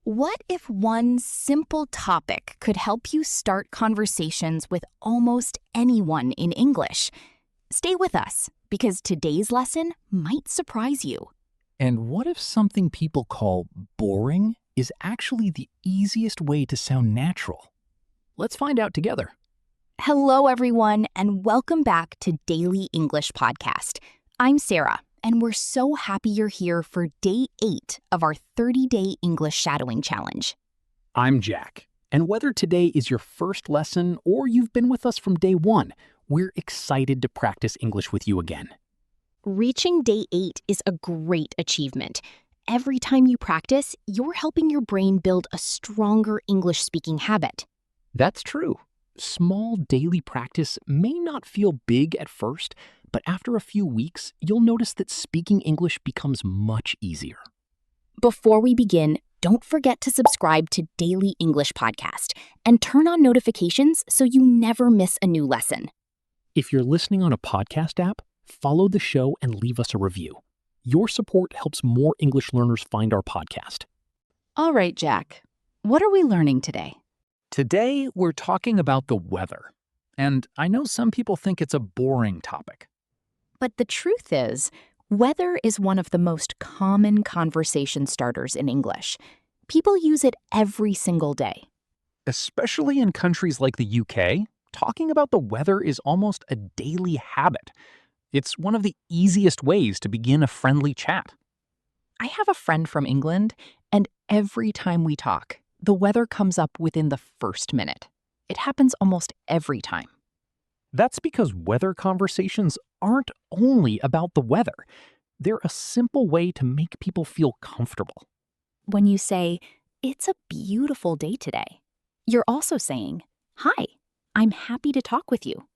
What if one simple topic could help you start conversations with almost anyone in English? Stay with us, because today's lesson might surprise you. And what if something people call boring is actually the easiest way to sound natural? Let's find out together. Hello, everyone, and welcome back to Daily English Podcast. I'm Sarah, and we're so happy you're here for Day 8 of our 30-Day English Shadowing Challenge. I'm Jack, and whether today is your first lesson or you've been with us from day 1, we're excited to practice English with you again. Reaching Day 8 is a great achievement. Every time you practice, you're helping your brain build a stronger English-speaking habit. That's true. Small daily practice may not feel big at first, but after a few weeks, you'll notice that speaking English becomes much easier. Before we begin, don't forget to subscribe to Daily English Podcast and turn on notifications so you never miss a new lesson. If you're listening on a podcast app, follow the show and leave us a review. Your support helps more English learners find our podcast. All right, Jack. What are we learning today? Today, we're talking about the weather. And I know some people think it's a boring topic. But the truth is, weather is one of the most common conversation starters in English. People use it every single day. Especially in countries like the UK, talking about the weather is almost a daily habit. It's one of the easiest ways to begin a friendly chat. I have a friend from England, and every time we talk, the weather comes up within the first minute. It happens almost every time. That's because weather conversations aren't only about the weather. They're a simple way to make people feel comfortable. When you say, "It's a beautiful day today," you're also saying, "Hi, I'm happy to talk with you."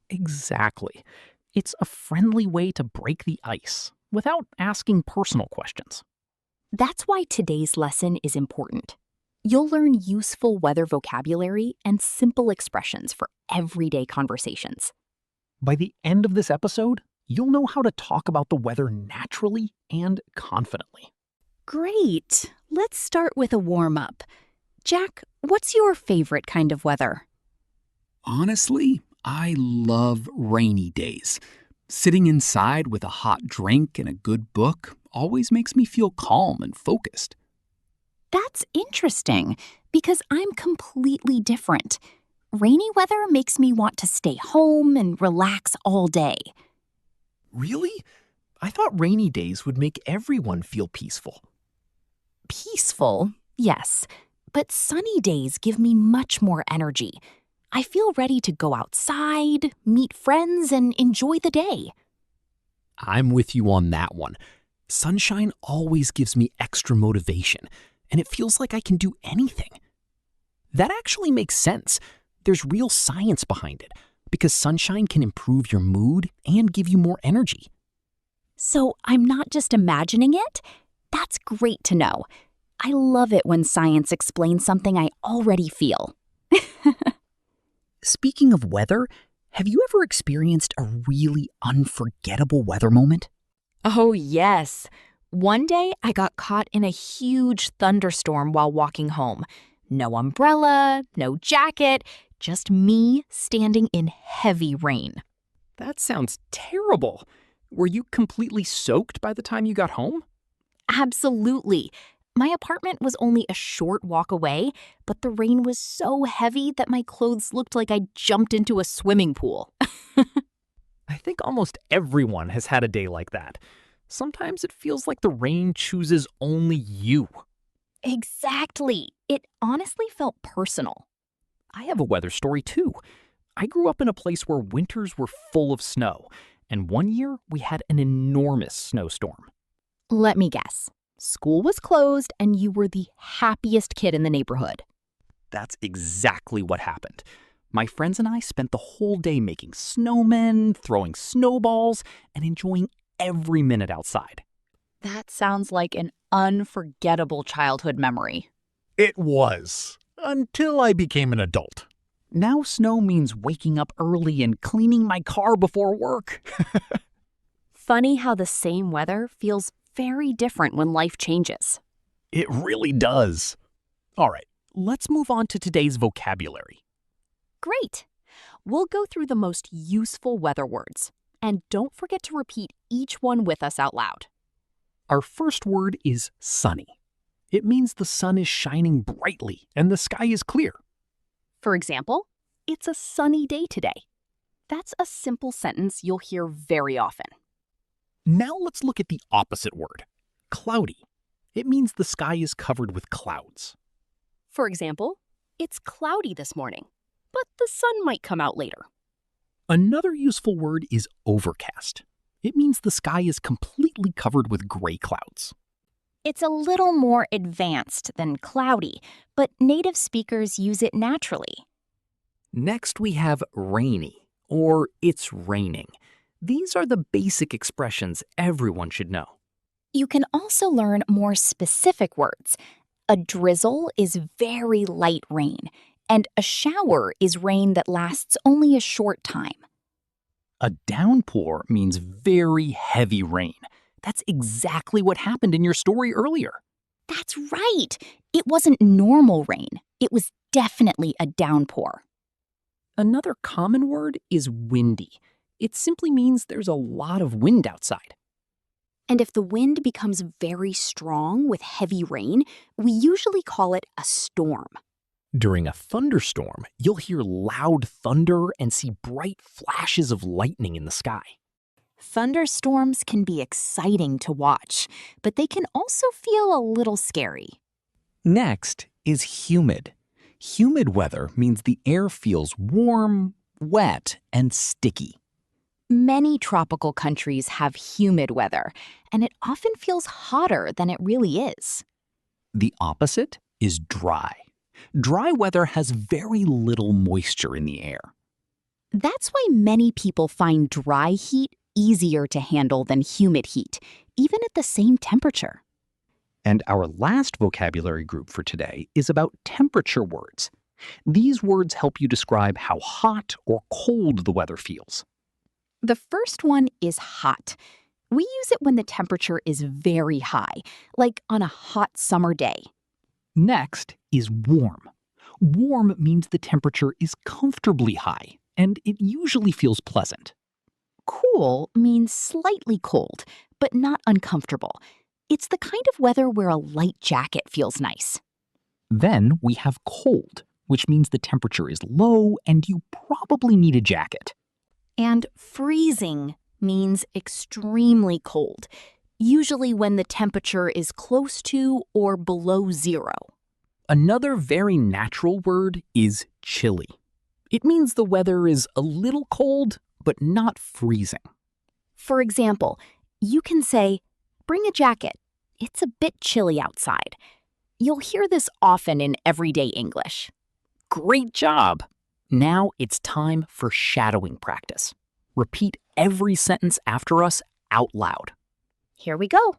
Exactly. It's a friendly way to break the ice without asking personal questions. That's why today's lesson is important. You'll learn useful weather vocabulary and simple expressions for everyday conversations. By the end of this episode, you'll know how to talk about the weather naturally and confidently. Great! Let's start with a warm-up. Jack, what's your favorite kind of weather? Honestly, I love rainy days. Sitting inside with a hot drink and a good book always makes me feel calm and focused. That's interesting, because I'm completely different. Rainy weather makes me want to stay home and relax all day. Really? I thought rainy days would make everyone feel peaceful. Peaceful, yes, but sunny days give me much more energy. I feel ready to go outside, meet friends, and enjoy the day. I'm with you on that one. Sunshine always gives me extra motivation, and it feels like I can do anything. That actually makes sense. There's real science behind it, because sunshine can improve your mood and give you more energy. So I'm not just imagining it? That's great to know. I love it when science explains something I already feel. Speaking of weather, have you ever experienced a really unforgettable weather moment? Oh, yes. One day, I got caught in a huge thunderstorm while walking home. No umbrella, no jacket, just me standing in heavy rain. That sounds terrible. Were you completely soaked by the time you got home? Absolutely. My apartment was only a short walk away, but the rain was so heavy that my clothes looked like I jumped into a swimming pool. I think almost everyone has had a day like that. Sometimes it feels like the rain chooses only you. Exactly. It honestly felt personal. I have a weather story too. I grew up in a place where winters were full of snow, and one year we had an enormous snowstorm. Let me guess. School was closed and you were the happiest kid in the neighborhood. That's exactly what happened. My friends and I spent the whole day making snowmen, throwing snowballs, and enjoying every minute outside. That sounds like an unforgettable childhood memory. It was, until I became an adult. Now snow means waking up early and cleaning my car before work. Funny how the same weather feels very different when life changes. It really does. All right, let's move on to today's vocabulary. Great! We'll go through the most useful weather words. And don't forget to repeat each one with us out loud. Our first word is sunny. It means the sun is shining brightly and the sky is clear. For example, it's a sunny day today. That's a simple sentence you'll hear very often. Now let's look at the opposite word, cloudy. It means the sky is covered with clouds. For example, it's cloudy this morning, but the sun might come out later. Another useful word is overcast. It means the sky is completely covered with gray clouds. It's a little more advanced than cloudy, but native speakers use it naturally. Next, we have rainy, or it's raining. These are the basic expressions everyone should know. You can also learn more specific words. A drizzle is very light rain, and a shower is rain that lasts only a short time. A downpour means very heavy rain. That's exactly what happened in your story earlier. That's right. It wasn't normal rain. It was definitely a downpour. Another common word is windy. It simply means there's a lot of wind outside. And if the wind becomes very strong with heavy rain, we usually call it a storm. During a thunderstorm, you'll hear loud thunder and see bright flashes of lightning in the sky. Thunderstorms can be exciting to watch, but they can also feel a little scary. Next is humid. Humid weather means the air feels warm, wet, and sticky. Many tropical countries have humid weather, and it often feels hotter than it really is. The opposite is dry. Dry weather has very little moisture in the air. That's why many people find dry heat easier to handle than humid heat, even at the same temperature. And our last vocabulary group for today is about temperature words. These words help you describe how hot or cold the weather feels. The first one is hot. We use it when the temperature is very high, like on a hot summer day. Next is warm. Warm means the temperature is comfortably high, and it usually feels pleasant. Cool means slightly cold, but not uncomfortable. It's the kind of weather where a light jacket feels nice. Then we have cold, which means the temperature is low and you probably need a jacket. And freezing means extremely cold, usually when the temperature is close to or below zero. Another very natural word is chilly. It means the weather is a little cold, but not freezing. For example, you can say, "Bring a jacket. It's a bit chilly outside." You'll hear this often in everyday English. Great job! Now it's time for shadowing practice. Repeat every sentence after us out loud. Here we go.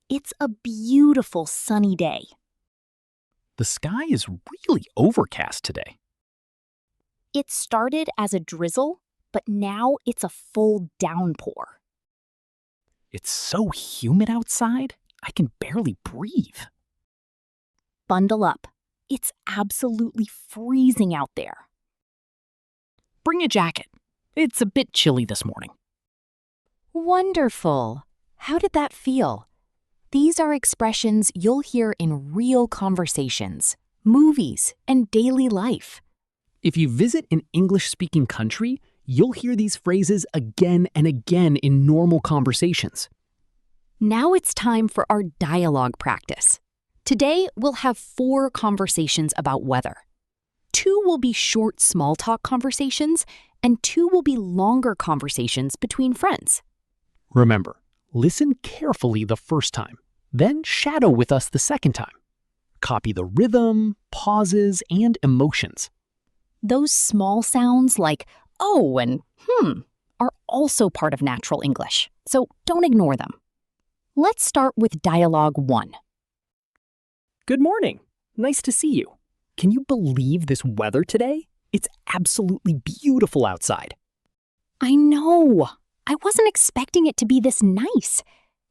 It's a beautiful sunny day. The sky is really overcast today. It started as a drizzle, but now it's a full downpour. It's so humid outside, I can barely breathe. Bundle up. It's absolutely freezing out there. Bring a jacket. It's a bit chilly this morning. Wonderful. How did that feel? These are expressions you'll hear in real conversations, movies, and daily life. If you visit an English-speaking country, you'll hear these phrases again and again in normal conversations. Now it's time for our dialogue practice. Today, we'll have 4 conversations about weather. 2 will be short small talk conversations, and 2 will be longer conversations between friends. Remember, listen carefully the first time, then shadow with us the second time. Copy the rhythm, pauses, and emotions. Those small sounds like oh and are also part of natural English, so don't ignore them. Let's start with dialogue 1. Good morning. Nice to see you. Can you believe this weather today? It's absolutely beautiful outside. I know. I wasn't expecting it to be this nice.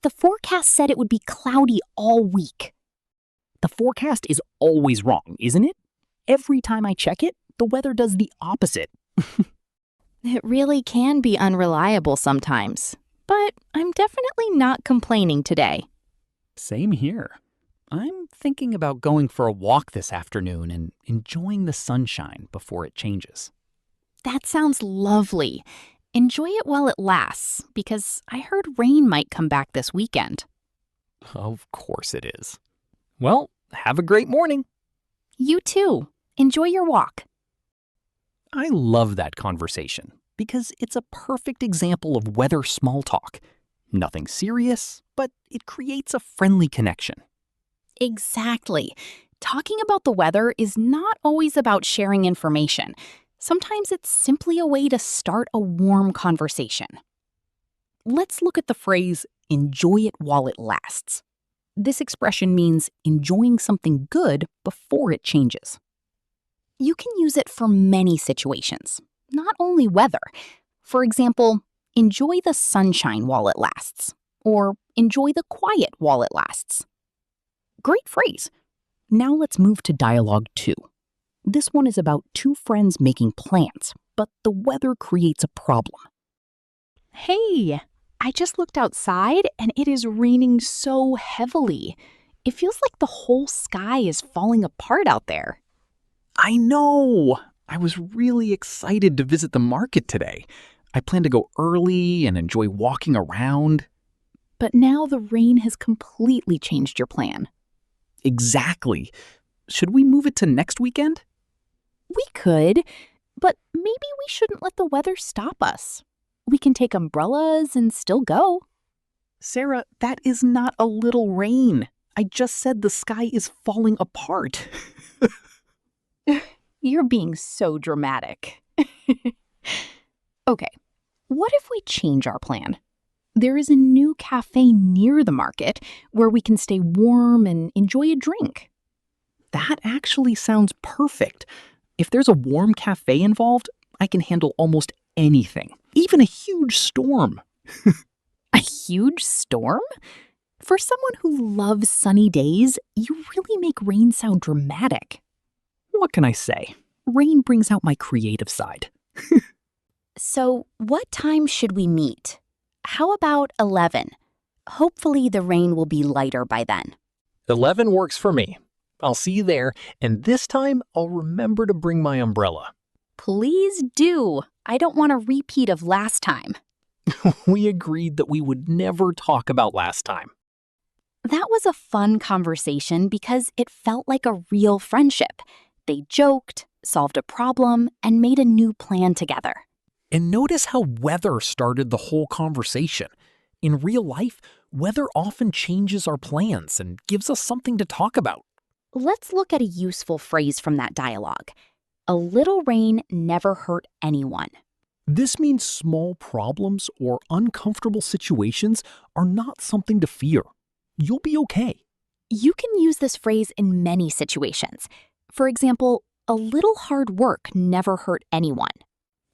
The forecast said it would be cloudy all week. The forecast is always wrong, isn't it? Every time I check it, the weather does the opposite. It really can be unreliable sometimes, but I'm definitely not complaining today. Same here. I'm thinking about going for a walk this afternoon and enjoying the sunshine before it changes. That sounds lovely. Enjoy it while it lasts, because I heard rain might come back this weekend. Of course it is. Well, have a great morning. You too. Enjoy your walk. I love that conversation because it's a perfect example of weather small talk. Nothing serious, but it creates a friendly connection. Exactly. Talking about the weather is not always about sharing information. Sometimes it's simply a way to start a warm conversation. Let's look at the phrase, enjoy it while it lasts. This expression means enjoying something good before it changes. You can use it for many situations, not only weather. For example, enjoy the sunshine while it lasts, or enjoy the quiet while it lasts. Great phrase. Now let's move to dialogue 2. This one is about two friends making plans, but the weather creates a problem. Hey, I just looked outside and it is raining so heavily. It feels like the whole sky is falling apart out there. I know! I was really excited to visit the market today. I plan to go early and enjoy walking around. But now the rain has completely changed your plan. Exactly. Should we move it to next weekend? We could, but maybe we shouldn't let the weather stop us. We can take umbrellas and still go. Sarah, that is not a little rain. I just said the sky is falling apart. You're being so dramatic. Okay, what if we change our plan? There is a new cafe near the market where we can stay warm and enjoy a drink. That actually sounds perfect. If there's a warm cafe involved, I can handle almost anything, even a huge storm. A huge storm? For someone who loves sunny days, you really make rain sound dramatic. What can I say? Rain brings out my creative side. So, what time should we meet? How about 11? Hopefully the rain will be lighter by then. 11 works for me. I'll see you there, and this time I'll remember to bring my umbrella. Please do. I don't want a repeat of last time. We agreed that we would never talk about last time. That was a fun conversation because it felt like a real friendship. They joked, solved a problem, and made a new plan together. And notice how weather started the whole conversation. In real life, weather often changes our plans and gives us something to talk about. Let's look at a useful phrase from that dialogue. A little rain never hurt anyone. This means small problems or uncomfortable situations are not something to fear. You'll be okay. You can use this phrase in many situations. For example, a little hard work never hurt anyone.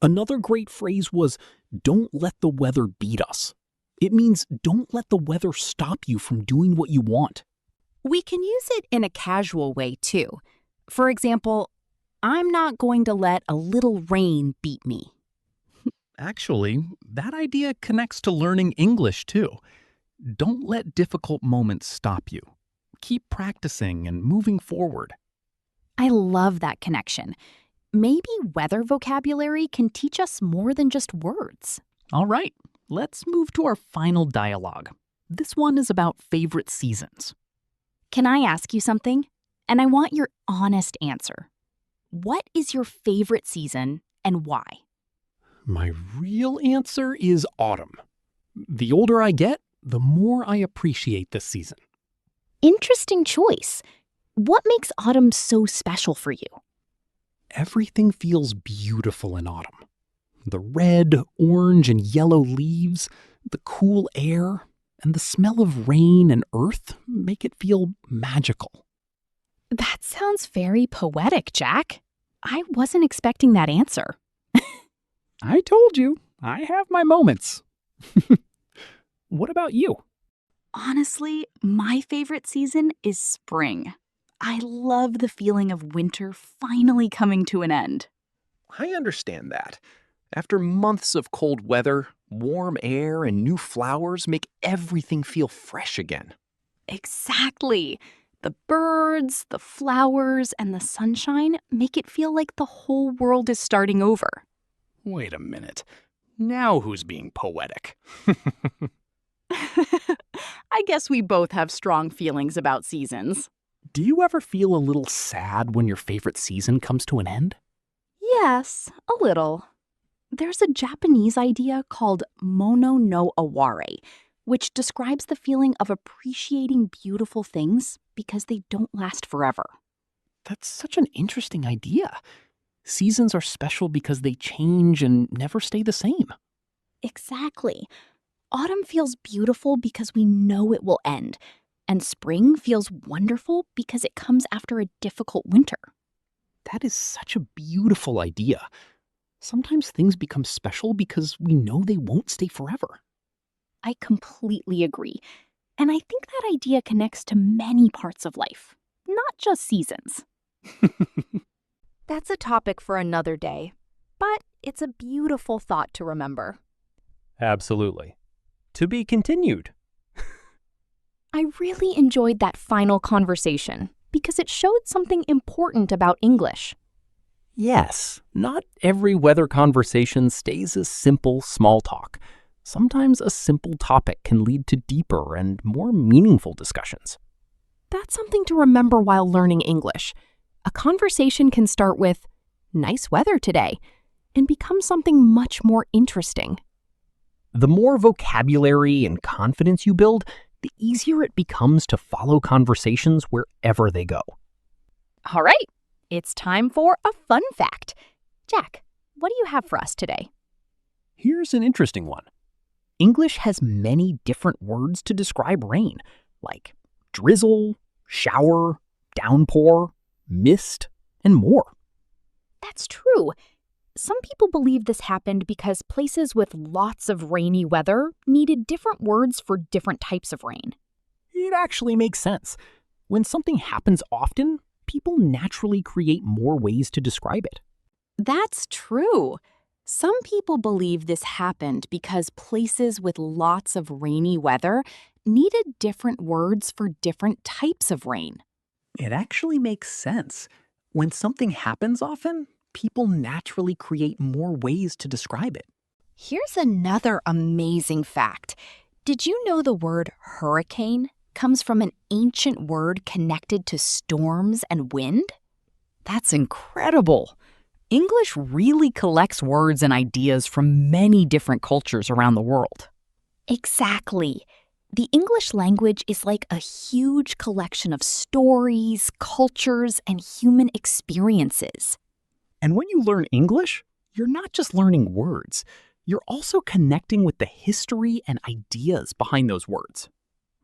Another great phrase was, don't let the weather beat us. It means don't let the weather stop you from doing what you want. We can use it in a casual way, too. For example, I'm not going to let a little rain beat me. Actually, that idea connects to learning English too. Don't let difficult moments stop you. Keep practicing and moving forward. I love that connection. Maybe weather vocabulary can teach us more than just words. All right, let's move to our final dialogue. This one is about favorite seasons. Can I ask you something? And I want your honest answer. What is your favorite season and why? My real answer is autumn. The older I get, the more I appreciate this season. Interesting choice. What makes autumn so special for you? Everything feels beautiful in autumn. The red, orange, and yellow leaves, the cool air, and the smell of rain and earth make it feel magical. That sounds very poetic, Jack. I wasn't expecting that answer. I told you, I have my moments. What about you? Honestly, my favorite season is spring. I love the feeling of winter finally coming to an end. I understand that. After months of cold weather, warm air and new flowers make everything feel fresh again. Exactly. The birds, the flowers, and the sunshine make it feel like the whole world is starting over. Wait a minute. Now who's being poetic? I guess we both have strong feelings about seasons. Do you ever feel a little sad when your favorite season comes to an end? Yes, a little. There's a Japanese idea called mono no aware, which describes the feeling of appreciating beautiful things because they don't last forever. That's such an interesting idea. Seasons are special because they change and never stay the same. Exactly. Autumn feels beautiful because we know it will end, and spring feels wonderful because it comes after a difficult winter. That is such a beautiful idea. Sometimes things become special because we know they won't stay forever. I completely agree. And I think that idea connects to many parts of life, not just seasons. That's a topic for another day, but it's a beautiful thought to remember. Absolutely. To be continued. I really enjoyed that final conversation because it showed something important about English. Yes, not every weather conversation stays as simple small talk. Sometimes a simple topic can lead to deeper and more meaningful discussions. That's something to remember while learning English. A conversation can start with, "Nice weather today," and become something much more interesting. The more vocabulary and confidence you build, the easier it becomes to follow conversations wherever they go. All right, it's time for a fun fact. Jack, what do you have for us today? Here's an interesting one. English has many different words to describe rain, like drizzle, shower, downpour, mist, and more. That's true. Some people believe this happened because places with lots of rainy weather needed different words for different types of rain. It actually makes sense. When something happens often, people naturally create more ways to describe it. That's true. Some people believe this happened because places with lots of rainy weather needed different words for different types of rain. It actually makes sense. When something happens often, people naturally create more ways to describe it. Here's another amazing fact. Did you know the word hurricane comes from an ancient word connected to storms and wind? That's incredible. English really collects words and ideas from many different cultures around the world. Exactly. The English language is like a huge collection of stories, cultures, and human experiences. And when you learn English, you're not just learning words. You're also connecting with the history and ideas behind those words.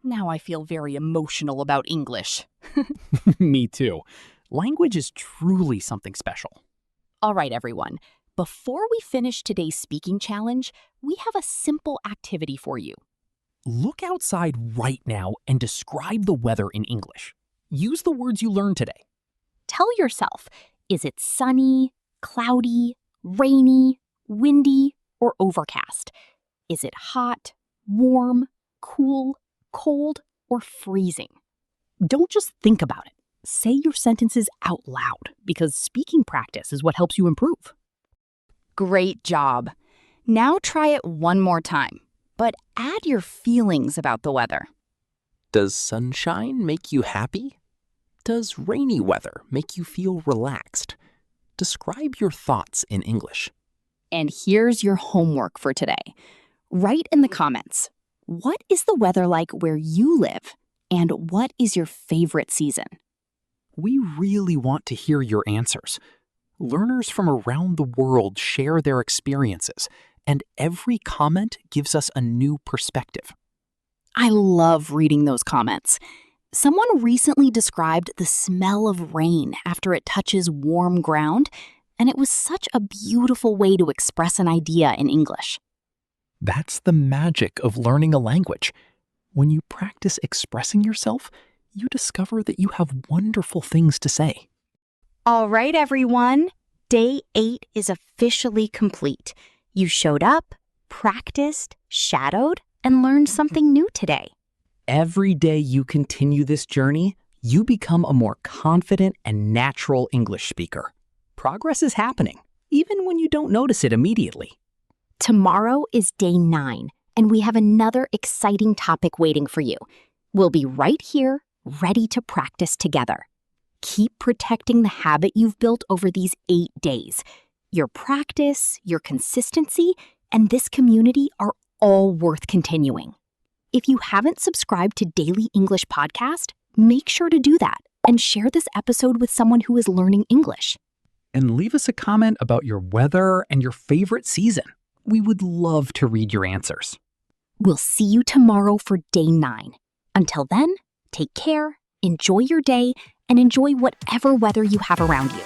Now I feel very emotional about English. Me too. Language is truly something special. All right, everyone. Before we finish today's speaking challenge, we have a simple activity for you. Look outside right now and describe the weather in English. Use the words you learned today. Tell yourself, is it sunny, cloudy, rainy, windy, or overcast? Is it hot, warm, cool, cold, or freezing? Don't just think about it. Say your sentences out loud, because speaking practice is what helps you improve. Great job. Now try it one more time, but add your feelings about the weather. Does sunshine make you happy? Does rainy weather make you feel relaxed? Describe your thoughts in English. And here's your homework for today. Write in the comments, what is the weather like where you live? And what is your favorite season? We really want to hear your answers. Learners from around the world share their experiences, and every comment gives us a new perspective. I love reading those comments. Someone recently described the smell of rain after it touches warm ground, and it was such a beautiful way to express an idea in English. That's the magic of learning a language. When you practice expressing yourself, you discover that you have wonderful things to say. All right, everyone. Day 8 is officially complete. You showed up, practiced, shadowed, and learned something new today. Every day you continue this journey, you become a more confident and natural English speaker. Progress is happening, even when you don't notice it immediately. Tomorrow is day 9, and we have another exciting topic waiting for you. We'll be right here, ready to practice together. Keep protecting the habit you've built over these 8 days. Your practice, your consistency, and this community are all worth continuing. If you haven't subscribed to Daily English Podcast, make sure to do that and share this episode with someone who is learning English. And leave us a comment about your weather and your favorite season. We would love to read your answers. We'll see you tomorrow for day 9. Until then, take care, enjoy your day, and enjoy whatever weather you have around you.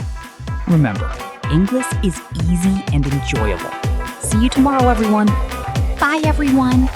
Remember, English is easy and enjoyable. See you tomorrow, everyone. Bye, everyone.